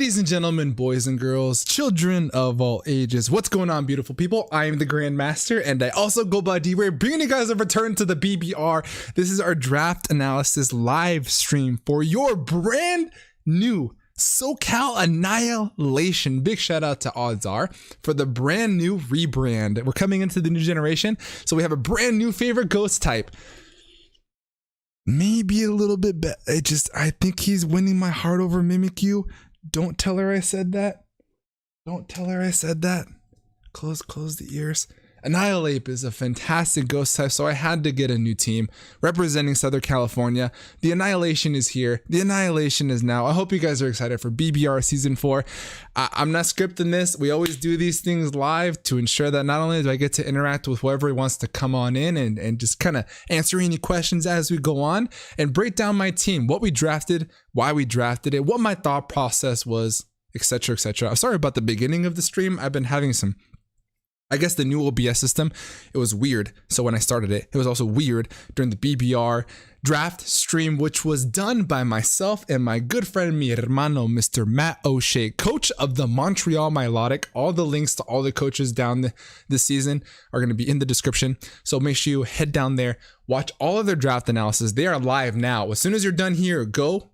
Ladies and gentlemen, boys and girls, children of all ages, what's going on, beautiful people? I am the Grandmaster, and I also go by d.rey, bringing you guys a return to the BBR. This is our draft analysis live stream for your brand new SoCal Annihilation. Big shout out to Odds Are for the brand new rebrand. We're coming into the new generation, so we have a brand new favorite ghost type. Maybe a little bit better. I think he's winning my heart over Mimikyu. Don't tell her I said that. Don't tell her I said that. Close the ears. Annihilate is a fantastic ghost type, so I had to get a new team representing Southern California. The Annihilation is here. The Annihilation is now. I hope you guys are excited for BBR Season 4. I'm not scripting this. We always do these things live to ensure that not only do I get to interact with whoever wants to come on in and just kind of answer any questions as we go on and break down my team, what we drafted, why we drafted it, what my thought process was, etc., etc. I'm sorry about the beginning of the stream. I've been having some, I guess, the new OBS system, it was weird. So when I started it, it was also weird during the BBR draft stream, which was done by myself and my good friend, mi hermano, Mr. mattoshea, coach of the Montreal Milotic. All the links to all the coaches down this season are going to be in the description. So make sure you head down there, watch all of their draft analysis. They are live now. As soon as you're done here, go.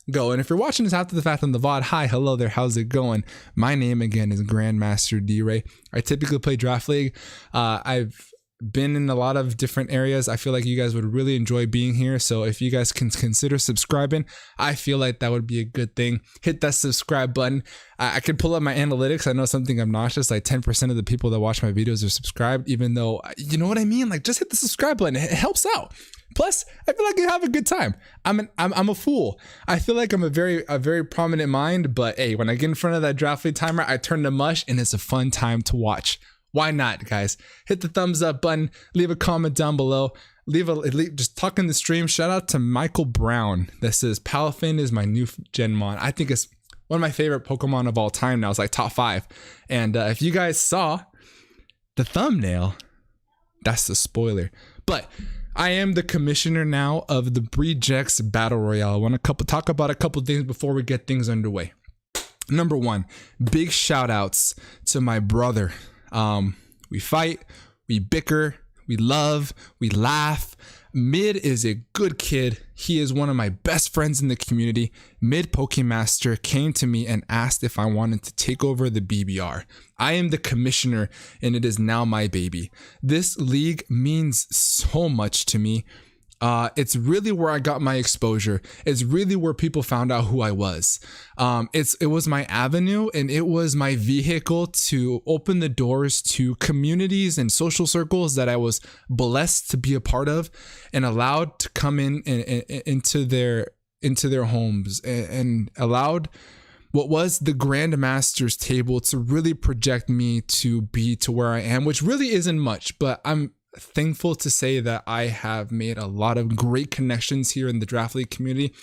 And if you're watching this after the fact on the VOD, hi, hello there, how's it going? My name again is GrandMasterDRey. I typically play Draft League. I've been in a lot of different areas. I feel like you guys would really enjoy being here. So if you guys can consider subscribing, I feel like that would be a good thing. Hit that subscribe button. I could pull up my analytics. I know something obnoxious, like 10% of the people that watch my videos are subscribed, even though, you know what I mean? Like, just hit the subscribe button. It helps out. Plus, I feel like I have a good time. I'm a fool. I feel like I'm a very prominent mind, but hey, when I get in front of that draft league timer, I turn to mush and it's a fun time to watch. Why not, guys? Hit the thumbs up button, leave a comment down below, just talk in the stream. Shout out to Michael Brown that says PALAFIN is my new gen mon. I think it's one of my favorite Pokemon of all time now. It's like top 5. And if you guys saw the thumbnail, that's the spoiler. But I am the commissioner now of the Breejex Battle Royale. I want to talk about a couple things before we get things underway. Number 1, big shout outs to my brother. We fight, we bicker, we love, we laugh. Mid is a good kid. He is one of my best friends in the community. Mid Pokemaster came to me and asked if I wanted to take over the BBR. I am the commissioner and it is now my baby. This league means so much to me. It's really where I got my exposure. It's really where people found out who I was. It was my avenue and it was my vehicle to open the doors to communities and social circles that I was blessed to be a part of and allowed to come into their homes and allowed what was the Grandmaster's table to really project me to be to where I am, which really isn't much, but I'm thankful to say that I have made a lot of great connections here in the Draft League community,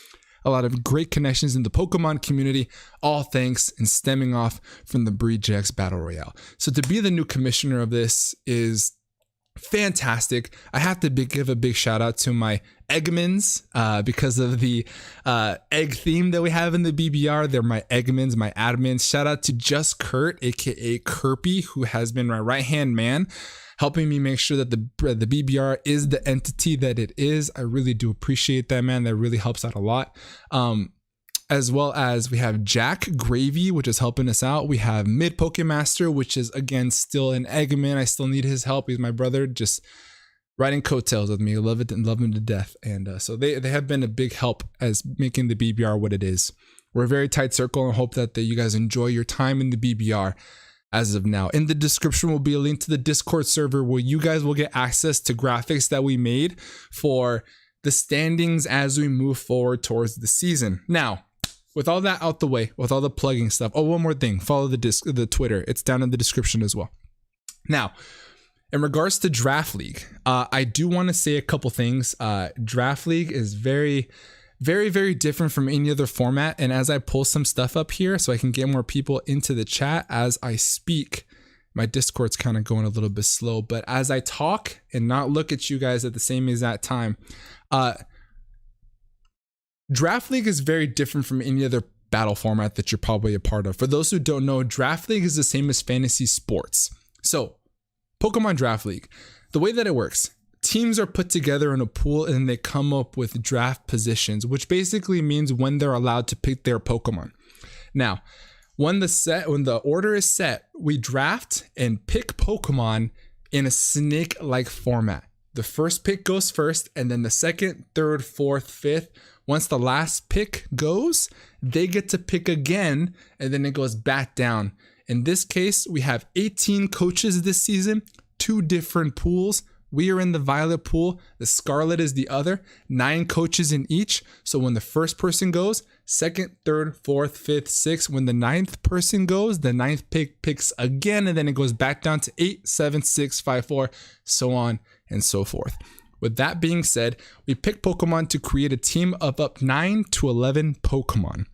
a lot of great connections in the Pokemon community, all thanks and stemming off from the Breejex Battle Royale. So to be the new commissioner of this is fantastic. I have to give a big shout out to my Eggmans because of the egg theme that we have in the BBR. They're my Eggmans, my admins. Shout out to Just Kurt, aka Kirby, who has been my right-hand man, helping me make sure that the BBR is the entity that it is. I really do appreciate that, man. That really helps out a lot. As well as we have Jack Gravy, which is helping us out. We have Mid Pokemaster, which is again still an Eggman. I still need his help. He's my brother, just riding coattails with me. I love it and love him to death. And so they have been a big help as making the BBR what it is. We're a very tight circle and hope that you guys enjoy your time in the BBR. As of now, in the description will be a link to the Discord server where you guys will get access to graphics that we made for the standings as we move forward towards the season. Now, with all that out the way, with all the plugging stuff, oh, one more thing, follow the Twitter. It's down in the description as well. Now, in regards to Draft League, I do want to say a couple things. Draft League is very different from any other format. And as I pull some stuff up here so I can get more people into the chat as I speak, my Discord's kind of going a little bit slow, but as I talk and not look at you guys at the same exact time, Draft League is very different from any other battle format that you're probably a part of. For those who don't know, Draft League is the same as fantasy sports. So Pokemon Draft League, the way that it works, teams are put together in a pool and they come up with draft positions, which basically means when they're allowed to pick their Pokemon. Now, when the order is set, we draft and pick Pokemon in a snake-like format. The first pick goes first, and then the second, third, fourth, fifth. Once the last pick goes, they get to pick again, and then it goes back down. In this case, we have 18 coaches this season, 2 different pools. We are in the violet pool. The scarlet is the other. 9 coaches in each. So when the first person goes, second, third, fourth, fifth, sixth. When the 9th person goes, the 9th pick picks again, and then it goes back down to 8, 7, 6, 5, 4, so on and so forth. With that being said, we pick Pokemon to create a team of up 9 to 11 Pokemon,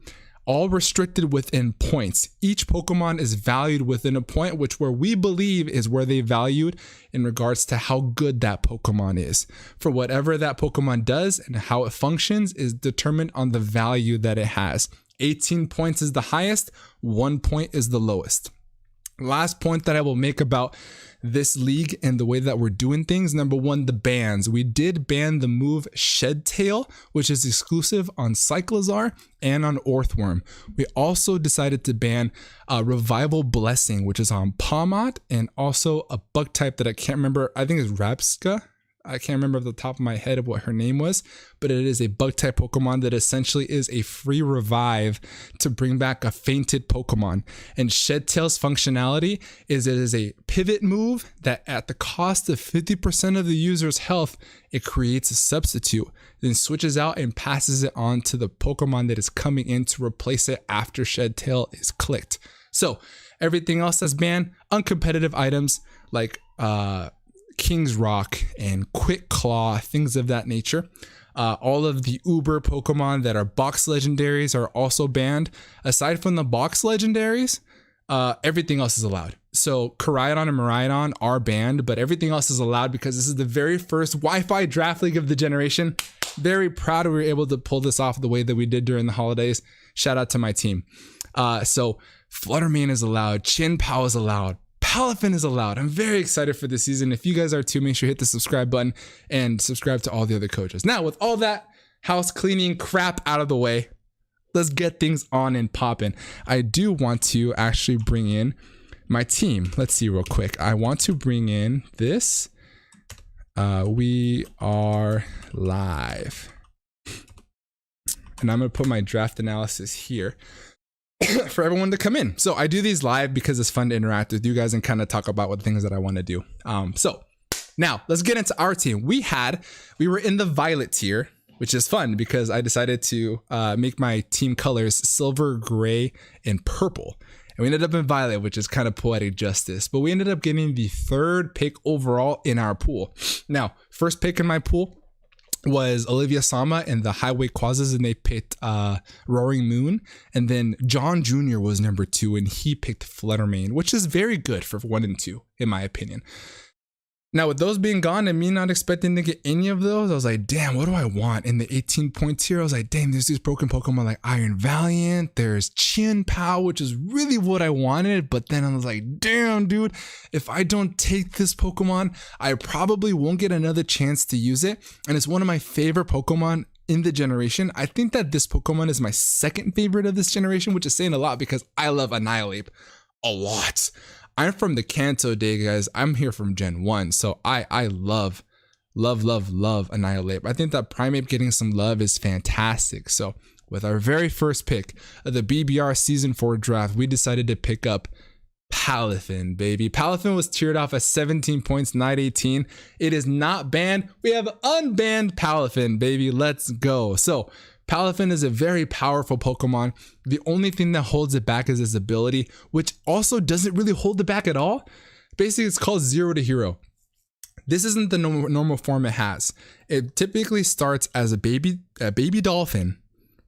all restricted within points. Each Pokemon is valued within a point, which where we believe is where they valued in regards to how good that Pokemon is. For whatever that Pokemon does and how it functions is determined on the value that it has. 18 points is the highest, 1 point is the lowest. Last point that I will make about this league and the way that we're doing things. Number 1, the bans. We did ban the move Shed Tail, which is exclusive on Cyclizar and on Orthworm. We also decided to ban Revival Blessing, which is on Palmot, and also a bug type that I can't remember. I think it's Rabska. I can't remember off the top of my head what her name was, but it is a bug type Pokemon that essentially is a free revive to bring back a fainted Pokemon. And Shed Tail's functionality is it is a pivot move that at the cost of 50% of the user's health, it creates a substitute, then switches out and passes it on to the Pokemon that is coming in to replace it after Shed Tail is clicked. So everything else that's banned, uncompetitive items like King's Rock and Quick Claw, things of that nature. All of the Uber Pokemon that are box legendaries are also banned. Aside from the box legendaries, everything else is allowed. So Koraidon and Miraidon are banned, but everything else is allowed because this is the very first Wi-Fi draft league of the generation. Very proud we were able to pull this off the way that we did during the holidays. Shout out to my team. So Fluttermane is allowed, Chin-Pow is allowed, PALAFIN is allowed. I'm very excited for this season. If you guys are too, make sure you hit the subscribe button and subscribe to all the other coaches. Now, with all that house cleaning crap out of the way, let's get things on and popping. I do want to actually bring in my team. Let's see real quick. I want to bring in this. We are live. And I'm going to put my draft analysis here for everyone to come in. So I do these live because it's fun to interact with you guys and kind of talk about what things that I want to do. So now let's get into our team. We were in the violet tier, which is fun because I decided to make my team colors silver, gray, and purple. And we ended up in violet, which is kind of poetic justice. But we ended up getting the 3rd pick overall in our pool. Now, first pick in my pool was Olivia Sama and the Highway Quazzes, and they picked Roaring Moon. And then John Jr. was number 2, and he picked Fluttermane, which is very good for 1 and 2, in my opinion. Now, with those being gone and me not expecting to get any of those, I was like, damn, what do I want? In the 18-point tier, I was like, damn, there's these broken Pokemon like Iron Valiant, there's Chin-Pow, which is really what I wanted. But then I was like, damn, dude, if I don't take this Pokemon, I probably won't get another chance to use it. And it's one of my favorite Pokemon in the generation. I think that this Pokemon is my 2nd favorite of this generation, which is saying a lot because I love Annihilate a lot. I'm from the Kanto day, guys. I'm here from Gen 1, so I love Annihilate. I think that Primeape getting some love is fantastic. So with our very first pick of the BBR Season 4 draft, we decided to pick up PALAFIN, baby. PALAFIN was tiered off at 17 points, not 18. It is not banned. We have unbanned PALAFIN, baby. Let's go. So PALAFIN is a very powerful Pokemon. The only thing that holds it back is its ability, which also doesn't really hold it back at all. Basically, it's called 0 to Hero. This isn't the normal form it has. It typically starts as a baby dolphin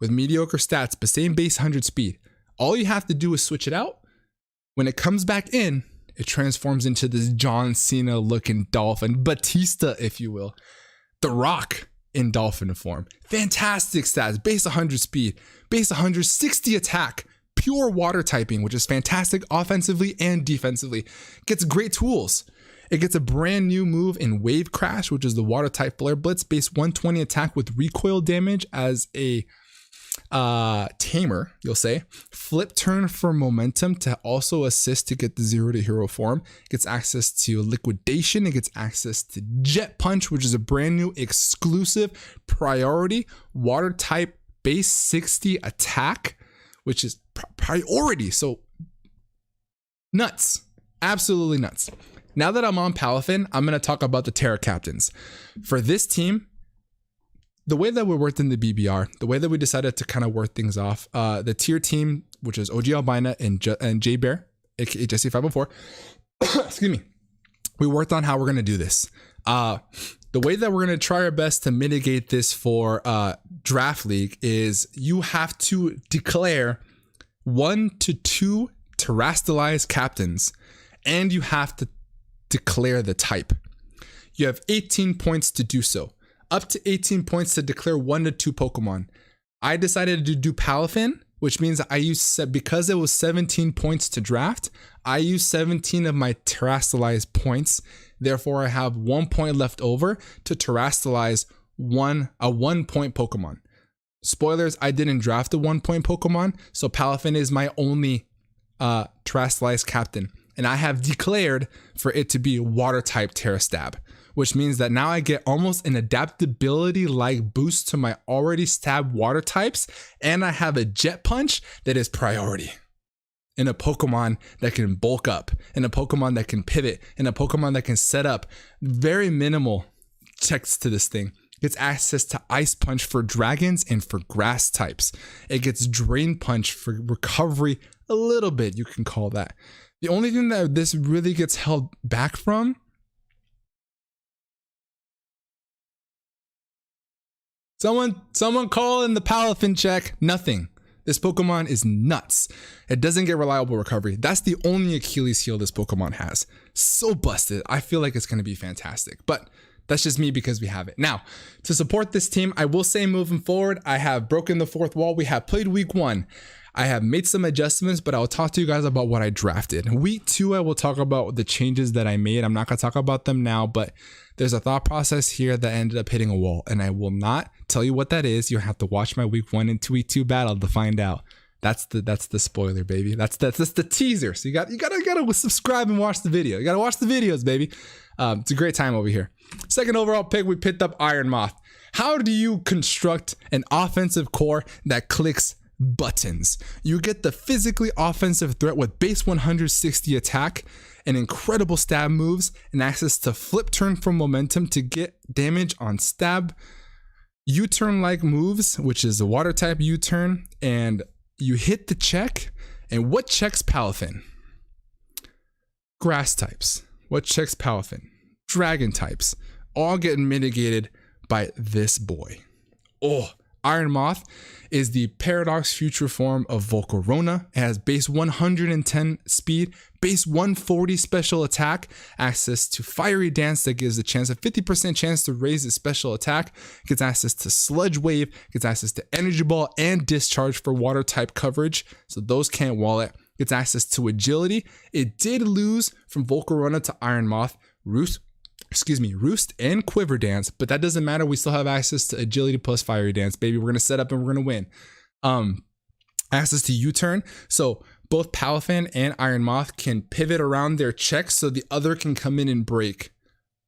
with mediocre stats, but same base 100 speed. All you have to do is switch it out. When it comes back in, it transforms into this John Cena looking dolphin, Batista, if you will. The Rock. in dolphin form. Fantastic stats, base 100 speed, base 160 attack, pure water typing, which is fantastic offensively and defensively. Gets great tools. It gets a brand new move in Wave Crash, which is the water type Flare Blitz, base 120 attack with recoil damage as a tamer, you'll say. Flip turn for momentum to also assist to get the 0 to hero form. It gets access to liquidation. It gets access to Jet Punch, which is a brand new exclusive priority water type base 60 attack, which is priority. So nuts, absolutely nuts. Now that I'm on Palafin, I'm going to talk about the Terra captains. For this team, the way that we worked in the BBR, the way that we decided to kind of work things off, the tier team, which is OG Albina and J Bear, aka Jesse 504, excuse me, we worked on how we're going to do this. The way that we're going to try our best to mitigate this for Draft League is you have to declare 1 to 2 terrestrialized captains, and you have to declare the type. You have 18 points to do so. Up to 18 points to declare 1 to 2 Pokemon. I decided to do Palafin, which means I used, because it was 17 points to draft, I used 17 of my terrestrialized points. Therefore, I have 1 point left over to terrestrialize a 1 point Pokemon. Spoilers, I didn't draft a 1 point Pokemon, so Palafin is my only terrestrialized captain. And I have declared for it to be water type Terra Stab, which means that now I get almost an adaptability like boost to my already stabbed water types. And I have a Jet Punch that is priority in a Pokemon that can bulk up, in a Pokemon that can pivot, in a Pokemon that can set up. Very minimal checks to this thing. It gets access to Ice Punch for dragons and for grass types. It gets Drain Punch for recovery a little bit, you can call that. The only thing that this really gets held back from Someone call in the Palafin check. Nothing. This Pokemon is nuts. It doesn't get reliable recovery. That's the only Achilles heel this Pokemon has. So busted. I feel like it's going to be fantastic. But that's just me because we have it. Now, to support this team, I will say moving forward, I have broken the fourth wall. We have played week 1. I have made some adjustments, but I'll talk to you guys about what I drafted. Week 2, I will talk about the changes that I made. I'm not going to talk about them now, but there's a thought process here that ended up hitting a wall, and I will not tell you what that is. You'll have to watch my week 1 and week 2 battle to find out. That's the spoiler, baby. That's the teaser. So you gotta subscribe and watch the video. You gotta watch the videos, baby. It's a great time over here. Second overall pick, we picked up Iron Moth. How do you construct an offensive core that clicks buttons? You get the physically offensive threat with base 160 attack and incredible stab moves and access to flip turn from momentum to get damage on stab, U-turn like moves, which is a water type U-turn, and you hit the check. And what checks Palafin? Grass types. What checks Palafin? Dragon types. All getting mitigated by this boy. Oh, Iron Moth is the Paradox future form of Volcarona. It has base 110 speed, base 140 special attack, access to Fiery Dance that gives a 50% chance to raise its special attack, gets access to Sludge Wave, gets access to Energy Ball and Discharge for water type coverage, so those can't wall it, gets access to Agility. It did lose from Volcarona to Iron Moth, Roost and Quiver Dance, but that doesn't matter. We still have access to Agility plus Fiery Dance, baby. We're gonna set up and we're gonna win. Access to U-turn, so both Palafin and Iron Moth can pivot around their checks so the other can come in and break.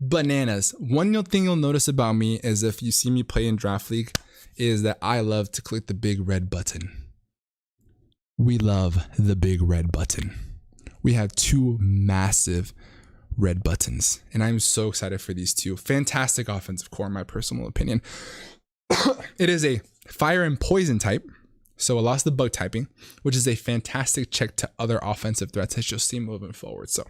Bananas. One thing you'll notice about me is if you see me play in Draft League is that I love to click the big red button. We love the big red button. We have 2 massive red buttons, and I'm so excited for these 2. Fantastic offensive core in my personal opinion. It is a fire and poison type, so it lost the bug typing, which is a fantastic check to other offensive threats as you'll see moving forward. So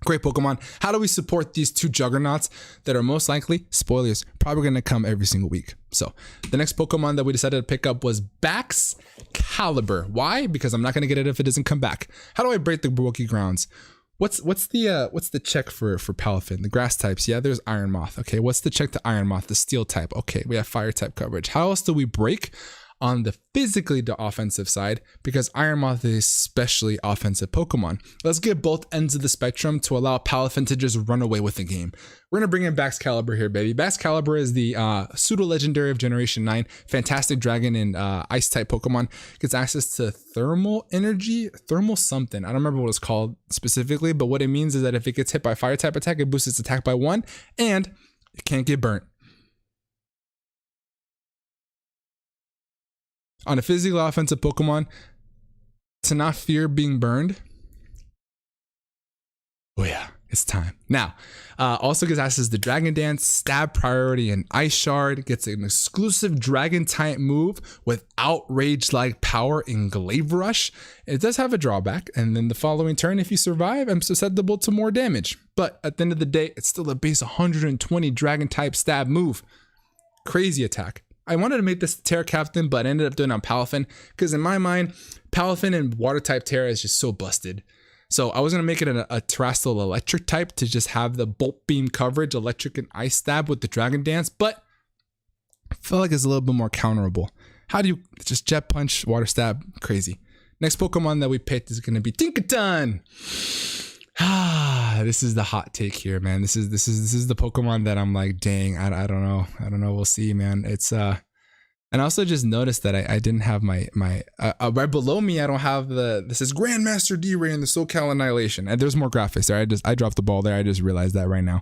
great Pokemon. How do we support these 2 juggernauts that are most likely, spoilers, probably going to come every single week? So the next Pokemon that we decided to pick up was Baxcalibur. Why? Because I'm not going to get it if it doesn't come back. How do I break the Broky Grounds? What's the check for PALAFIN? The grass types, yeah, there's Iron Moth. Okay, what's the check to Iron Moth? The steel type. Okay, we have fire type coverage. How else do we break on the physically offensive side? Because Iron Moth is especially offensive Pokemon. Let's get both ends of the spectrum to allow PALAFIN to just run away with the game. We're gonna bring in Baxcalibur here, baby. Baxcalibur is the pseudo legendary of Generation 9, fantastic dragon and ice type Pokemon. Gets access to thermal energy, thermal something. I don't remember what it's called specifically, but what it means is that if it gets hit by fire type attack, it boosts its attack by 1, and it can't get burnt. On a physical offensive Pokemon, to not fear being burned. Oh yeah, it's time. Now, also gets access to Dragon Dance, Stab Priority, and Ice Shard. Gets an exclusive Dragon type move with Outrage-like power in Glaive Rush. It does have a drawback, and then the following turn, if you survive, I'm susceptible to more damage. But at the end of the day, it's still a base 120 Dragon type stab move. Crazy attack. I wanted to make this Terra Captain, but I ended up doing it on PALAFIN because in my mind, PALAFIN and water type Terra is just so busted. So I was going to make it a terrestrial electric type to just have the bolt beam coverage, electric and ice stab with the Dragon Dance, but I feel like it's a little bit more counterable. How do you just jet punch, water stab? Crazy. Next Pokemon that we picked is going to be Tinkaton. This is the hot take here, man. This is the Pokemon that I'm like, dang, I don't know. We'll see, man. It's and I also just noticed that I didn't have my right below me. I don't have this is GrandMasterDRey and the SoCal Annihilation. And there's more graphics there. I dropped the ball there. I just realized that right now.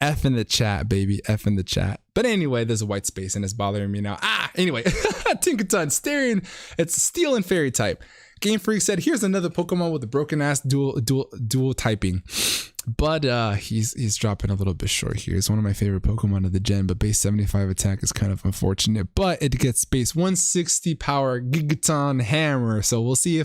F in the chat, baby. F in the chat. But anyway, there's a white space and it's bothering me now. Anyway, Tinkaton, staring. It's Steel and Fairy type. Game Freak said, here's another Pokemon with a broken ass dual typing. But he's dropping a little bit short here. It's one of my favorite Pokemon of the gen, but base 75 attack is kind of unfortunate. But it gets base 160 power Gigaton Hammer. So we'll see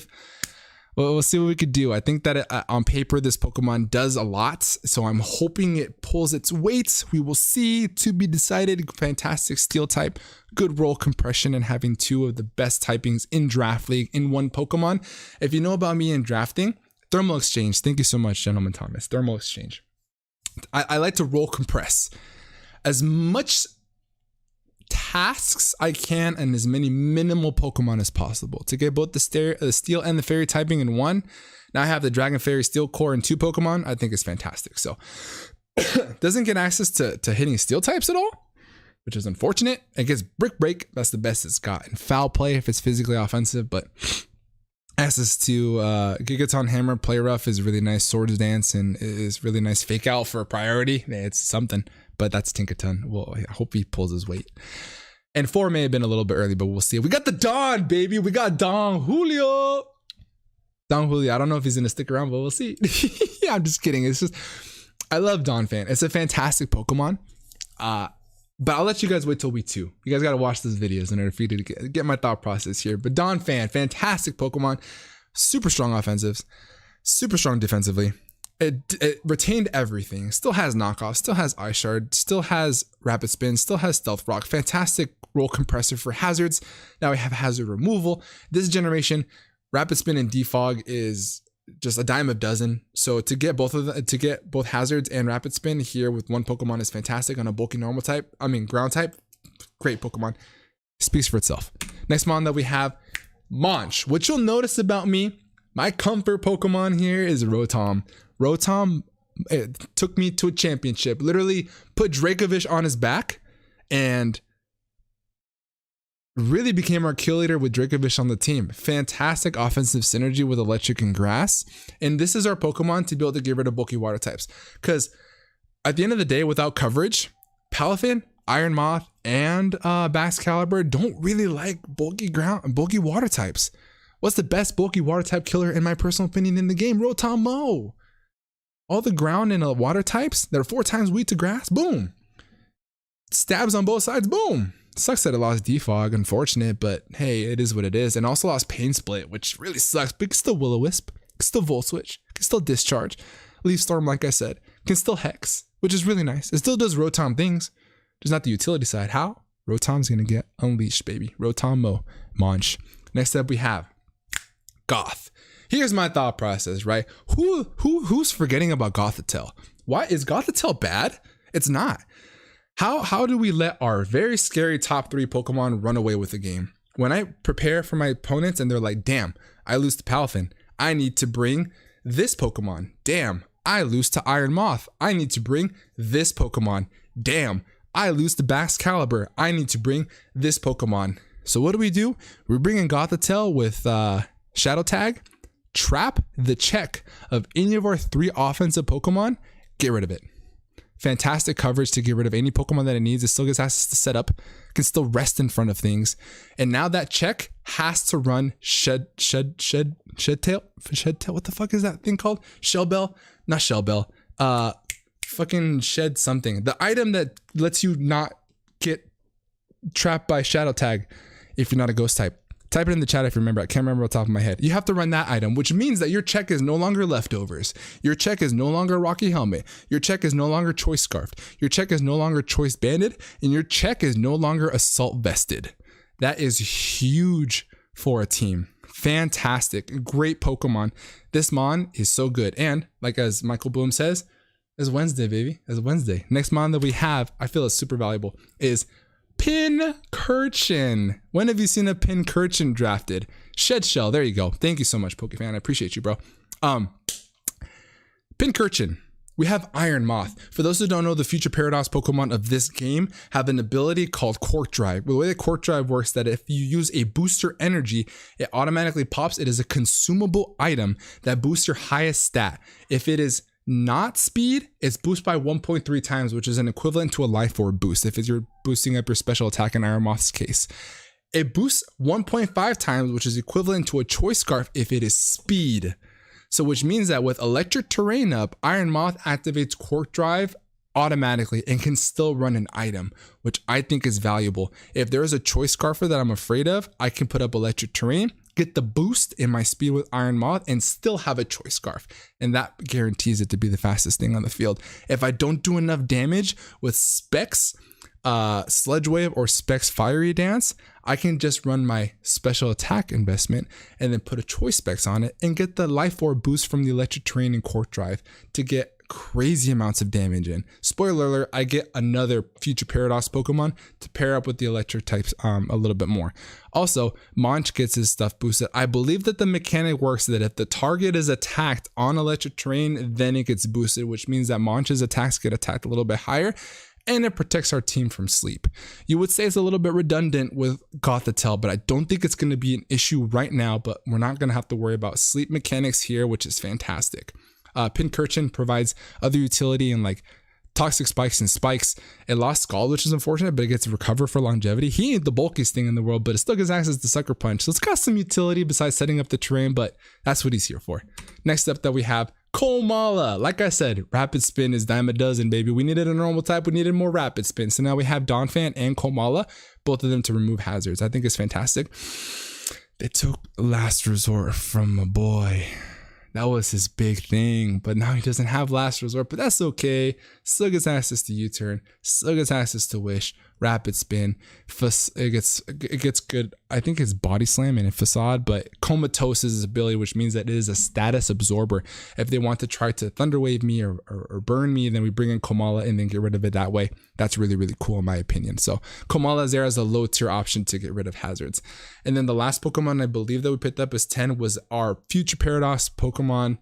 we'll see what we could do. I think that on paper, this Pokemon does a lot. So I'm hoping it pulls its weight. We will see. To be decided. Fantastic steel type. Good roll compression and having 2 of the best typings in Draft League in one Pokemon. If you know about me in drafting, Thermal Exchange. Thank you so much, Gentleman Thomas. Thermal Exchange. I like to roll compress as much tasks I can and as many minimal Pokemon as possible to get both the steel and the fairy typing in one. Now I have the Dragon Fairy Steel Core in 2 Pokemon. I think it's fantastic. So doesn't get access to hitting steel types at all, which is unfortunate. It gets Brick Break. That's the best it's got. And Foul Play if it's physically offensive, but access to Gigaton Hammer, Play Rough is really nice. Swords Dance and is really nice. Fake Out for a priority. It's something. But that's Tinkaton. Well, I hope he pulls his weight. And 4 may have been a little bit early, but we'll see. We got the Don, baby. We got Don Julio. Don Julio. I don't know if he's going to stick around, but we'll see. Yeah, I'm just kidding. It's just, I love Don Fan. It's a fantastic Pokemon. But I'll let you guys wait till week 2. You guys got to watch these videos in order for you to get my thought process here. But Don Fan, fantastic Pokemon. Super strong offensives. Super strong defensively. It retained everything. Still has knockoff, still has Ice Shard, still has Rapid Spin, still has Stealth Rock. Fantastic roll compressor for hazards. Now we have hazard removal. This generation, Rapid Spin and Defog is just a dime a dozen. So to get both hazards and Rapid Spin here with one Pokemon is fantastic on a bulky normal type. I mean ground type. Great Pokemon. Speaks for itself. Next mon that we have, Monch. What you'll notice about me, my comfort Pokemon here is Rotom. Rotom, it took me to a championship. Literally put Dracovish on his back and really became our kill leader with Dracovish on the team. Fantastic offensive synergy with electric and grass. And this is our Pokemon to be able to get rid of bulky water types. Because at the end of the day, without coverage, PALAFIN, Iron Moth, and Baxcalibur don't really like bulky water types. What's the best bulky water type killer in my personal opinion in the game? Rotom. All the ground and water types that are 4 times weak to grass, boom. Stabs on both sides, boom. Sucks that it lost Defog, unfortunate, but hey, it is what it is. And also lost Pain Split, which really sucks, but can still Will-O-Wisp, can still Volt Switch, can still Discharge. Leaf Storm, like I said, can still Hex, which is really nice. It still does Rotom things, just not the utility side. How? Rotom's gonna get unleashed, baby. Rotom Monch. Next up we have Goth. Here's my thought process, right? Who's forgetting about Gothitelle? Why is Gothitelle bad? It's not. How do we let our very scary top 3 Pokemon run away with the game? When I prepare for my opponents and they're like, damn, I lose to PALAFIN, I need to bring this Pokemon. Damn, I lose to Iron Moth, I need to bring this Pokemon. Damn, I lose to Baxcalibur, I need to bring this Pokemon. So what do? We bring in Gothitelle with Shadow Tag, trap the check of any of our 3 offensive Pokemon, get rid of it. Fantastic coverage to get rid of any Pokemon that it needs. It still gets access to set up, can still rest in front of things. And now that check has to run Shed Tail. What the fuck is that thing called? Shell Bell? Not Shell Bell. Fucking Shed something. The item that lets you not get trapped by Shadow Tag if you're not a ghost type. Type it in the chat if you remember. I can't remember off the top of my head. You have to run that item, which means that your check is no longer leftovers. Your check is no longer Rocky Helmet. Your check is no longer Choice Scarfed. Your check is no longer Choice Banded. And your check is no longer Assault Vested. That is huge for a team. Fantastic. Great Pokemon. This Mon is so good. And like as Michael Bloom says, it's Wednesday, baby. It's Wednesday. Next Mon that we have, I feel is super valuable, is Pincurchin. When have you seen a Pincurchin drafted? Shed Shell. There you go. Thank you so much, Pokefan. I appreciate you, bro. Pincurchin. We have Iron Moth. For those who don't know, the future Paradox Pokemon of this game have an ability called Cork Drive. The way that Cork Drive works, that if you use a booster energy, it automatically pops. It is a consumable item that boosts your highest stat. If it is not speed, it's boost by 1.3 times, which is an equivalent to a life orb boost if you're boosting up your special attack in Iron Moth's case. It boosts 1.5 times, which is equivalent to a Choice Scarf if it is speed. So which means that with electric terrain up, Iron Moth activates Cork Drive automatically and can still run an item, which I think is valuable. If there is a Choice Scarfer that I'm afraid of, I can put up electric terrain, get the boost in my speed with Iron Moth, and still have a Choice Scarf. And that guarantees it to be the fastest thing on the field. If I don't do enough damage with Specs, Sludge Wave, or Specs Fiery Dance, I can just run my special attack investment and then put a Choice Specs on it and get the Life Orb boost from the electric terrain and Cork Drive to get crazy amounts of damage in. Spoiler alert, I get another future Paradox Pokemon to pair up with the electric types a little bit more. Also, Monch gets his stuff boosted. I believe that the mechanic works that if the target is attacked on electric terrain, then it gets boosted, which means that Monch's attacks get attacked a little bit higher, and it protects our team from sleep. You would say it's a little bit redundant with Gothitelle, but I don't think it's going to be an issue right now, but we're not going to have to worry about sleep mechanics here, which is fantastic. Pincurchin provides other utility in like Toxic Spikes and Spikes. It lost Scald, which is unfortunate, but it gets recovered for longevity. He ain't the bulkiest thing in the world, but it still gives access to Sucker Punch. So it's got some utility besides setting up the terrain, but that's what he's here for. Next up that we have Komala. Like I said, Rapid Spin is dime a dozen, baby. We needed a normal type. We needed more Rapid Spin. So now we have Donphan and Komala, both of them to remove hazards. I think it's fantastic. They took Last Resort from my boy. That was his big thing, but now he doesn't have Last Resort, but that's okay. Still gets access to U-Turn, still gets access to Wish, Rapid Spin. It gets good. I think it's Body Slam and Facade, but Comatose is his ability, which means that it is a status absorber. If they want to try to Thunder Wave me or burn me, then we bring in Komala and then get rid of it that way. That's really, really cool in my opinion. So Komala is there as a low tier option to get rid of hazards. And then the last Pokemon I believe that we picked up as 10 was our future Paradox Pokemon,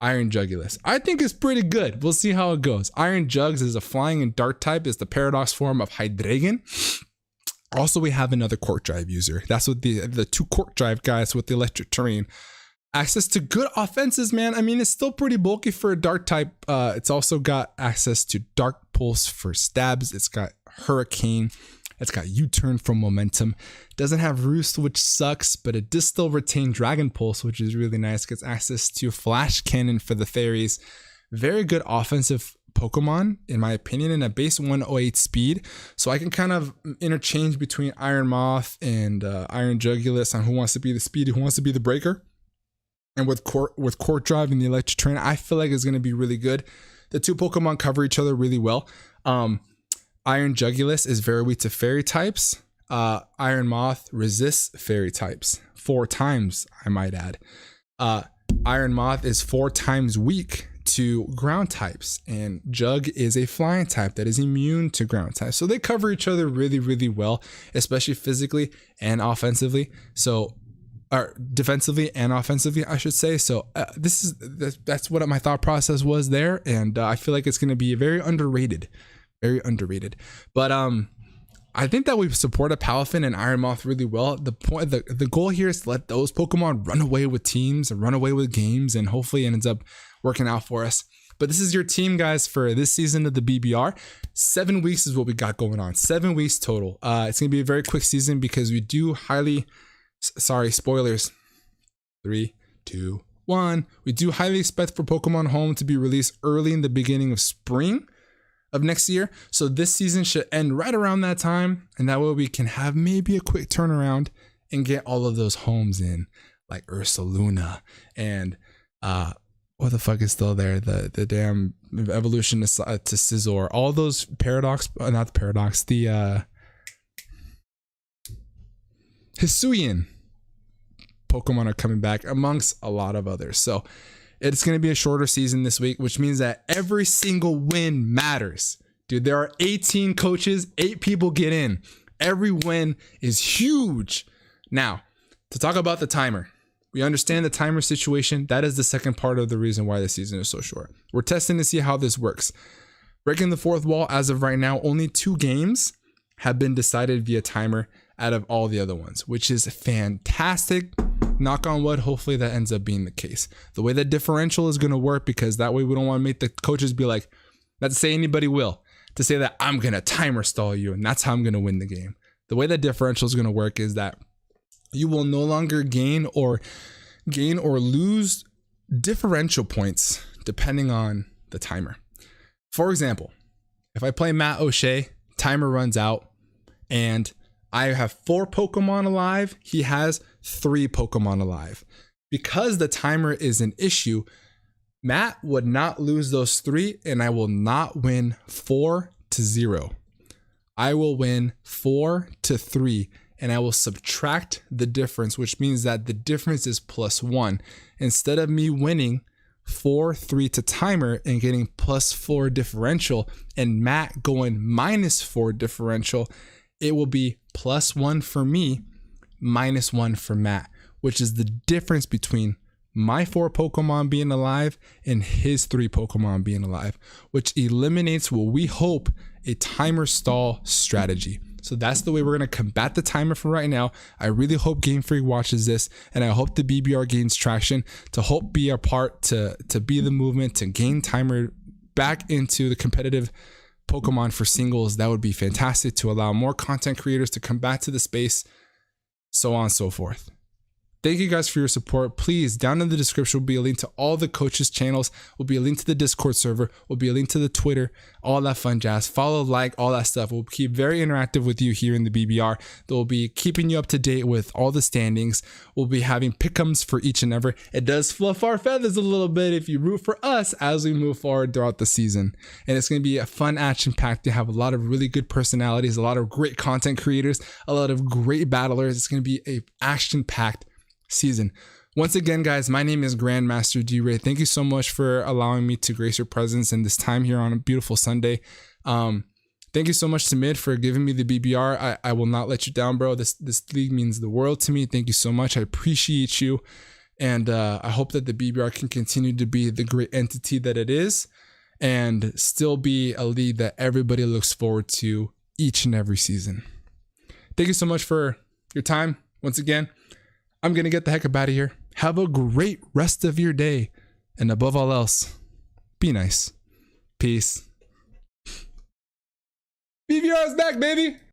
Iron Jugulis. I think it's pretty good. We'll see how it goes. Iron Jugs is a flying and dark type, is the Paradox form of Hydreigon. Also, we have another Cork Drive user. That's what the 2 Cork Drive guys with the electric terrain. Access to good offenses, man. I mean, it's still pretty bulky for a dark type. It's also got access to Dark Pulse for stabs. It's got Hurricane. It's got U-Turn from Momentum. Doesn't have Roost, which sucks, but it does still retain Dragon Pulse, which is really nice. Gets access to Flash Cannon for the fairies. Very good offensive Pokemon, in my opinion, in a base 108 speed. So I can kind of interchange between Iron Moth and Iron Jugulis on who wants to be the speed, who wants to be the breaker. And with Cork Drive and the electric terrain, I feel like it's going to be really good. The 2 Pokemon cover each other really well. Iron Jugulis is very weak to fairy types. Iron Moth resists fairy types 4 times, I might add. Iron Moth is 4 times weak to ground types, and Jug is a flying type that is immune to ground types. So they cover each other really, really well, especially physically and offensively. So, or defensively and offensively, I should say. So that's what my thought process was there, and I feel like it's going to be very underrated, very underrated. But I think that we've supported Palafin and Iron Moth really well. The goal here is to let those Pokemon run away with teams and run away with games, and hopefully it ends up working out for us. But this is your team, guys, for this season of the BBR. 7 weeks is what we got going on. 7 weeks total. It's gonna be a very quick season because we do highly, sorry, spoilers. 3, 2, 1. We do highly expect for Pokemon Home to be released early in the beginning of spring of next year. So this season should end right around that time, and that way we can have maybe a quick turnaround and get all of those homes in, like Ursaluna and what the fuck is still there, the damn evolution to Scizor, all those Paradox, not the Paradox, the Hisuian Pokemon are coming back, amongst a lot of others. So it's going to be a shorter season this week, which means that every single win matters. Dude, there are 18 coaches, 8 people get in. Every win is huge. Now, to talk about the timer, we understand the timer situation. That is the second part of the reason why the season is so short. We're testing to see how this works. Breaking the fourth wall, as of right now, only 2 games have been decided via timer out of all the other ones, which is fantastic. Knock on wood, hopefully that ends up being the case. The way that differential is going to work, because that way we don't want to make the coaches be like, not to say anybody will, to say that I'm going to timer stall you and that's how I'm going to win the game. The way that differential is going to work is that you will no longer gain or lose differential points depending on the timer. For example, if I play mattoshea, timer runs out, and I have 4 Pokemon alive, he has 3 Pokemon alive. Because the timer is an issue, Matt would not lose those 3, and I will not win 4-0. I will win 4-3, and I will subtract the difference, which means that the difference is +1. Instead of me winning 4-3 to timer and getting +4 differential, and Matt going -4 differential, it will be +1 for me, -1 for Matt, which is the difference between my 4 Pokemon being alive and his 3 Pokemon being alive, which eliminates what we hope a timer stall strategy. So that's the way we're going to combat the timer for right now. I really hope Game Freak watches this, and I hope the BBR gains traction to hope be a part to be the movement to gain timer back into the competitive Pokemon for singles. That would be fantastic to allow more content creators to come back to the space, so on and so forth. Thank you guys for your support. Please, down in the description will be a link to all the coaches' channels, will be a link to the Discord server, will be a link to the Twitter, all that fun jazz. Follow, like, all that stuff. We'll keep very interactive with you here in the BBR. They'll be keeping you up to date with all the standings. We'll be having pick'ems for each and every. It does fluff our feathers a little bit if you root for us as we move forward throughout the season. And it's going to be a fun action-packed. They have a lot of really good personalities, a lot of great content creators, a lot of great battlers. It's going to be a action-packed season. Once again, guys, my name is GrandMasterDRey. Thank you so much for allowing me to grace your presence in this time here on a beautiful Sunday. Thank you so much to Mid for giving me the BBR. I will not let you down, bro. This league means the world to me. Thank you so much. I appreciate you, and I hope that the BBR can continue to be the great entity that it is, and still be a league that everybody looks forward to each and every season. Thank you so much for your time. Once again, I'm going to get the heck up out of here. Have a great rest of your day. And above all else, be nice. Peace. BBR is back, baby.